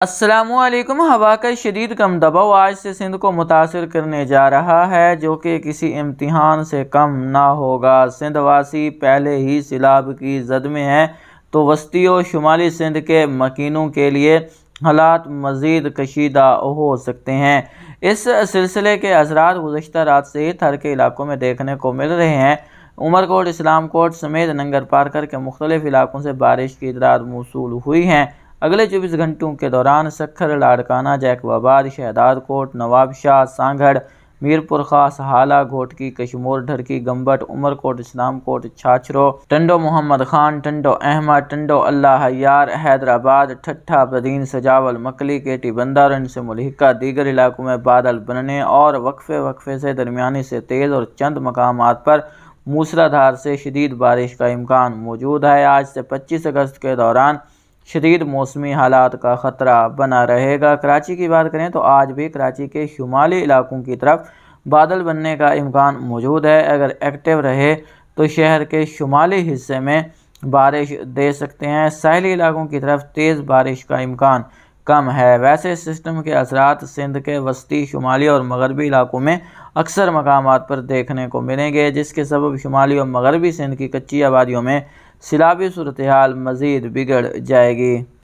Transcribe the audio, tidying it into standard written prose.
السلام علیکم۔ ہوا کا شدید کم دباؤ آج سے سندھ کو متاثر کرنے جا رہا ہے، جو کہ کسی امتحان سے کم نہ ہوگا۔ سندھ واسی پہلے ہی سیلاب کی زد میں ہیں، تو وسطی و شمالی سندھ کے مکینوں کے لیے حالات مزید کشیدہ ہو سکتے ہیں۔ اس سلسلے کے اثرات گزشتہ رات سے ہی تھر کے علاقوں میں دیکھنے کو مل رہے ہیں۔ عمرکوٹ، اسلام کوٹ سمیت ننگر پارکر کے مختلف علاقوں سے بارش کی اطلاعات موصول ہوئی ہیں۔ اگلے 24 گھنٹوں کے دوران سکھر، لاڑکانہ، جیکب آباد، شہداد کوٹ، نواب شاہ، سانگھڑ، میرپور خاص، ہالہ، گھوٹکی، کشمور، ڈھرکی، گمبٹ، عمرکوٹ، اسلام کوٹ، چھاچرو، ٹنڈو محمد خان، ٹنڈو احمد، ٹنڈو اللہ حیار، حیدرآباد، ٹھٹھہ، بدین، سجاول، مکلی، کیٹی بندہ اور ان سے ملحقہ دیگر علاقوں میں بادل بننے اور وقفے سے درمیانی سے تیز اور چند مقامات پر موسلادھار سے شدید بارش کا امکان موجود ہے۔ آج سے 25 اگست کے دوران شدید موسمی حالات کا خطرہ بنا رہے گا۔ کراچی کی بات کریں تو آج بھی کراچی کے شمالی علاقوں کی طرف بادل بننے کا امکان موجود ہے۔ اگر ایکٹیو رہے تو شہر کے شمالی حصے میں بارش دے سکتے ہیں۔ ساحلی علاقوں کی طرف تیز بارش کا امکان کم ہے۔ ویسے سسٹم کے اثرات سندھ کے وسطی، شمالی اور مغربی علاقوں میں اکثر مقامات پر دیکھنے کو ملیں گے، جس کے سبب شمالی اور مغربی سندھ کی کچی آبادیوں میں سیلابی صورتحال مزید بگڑ جائے گی۔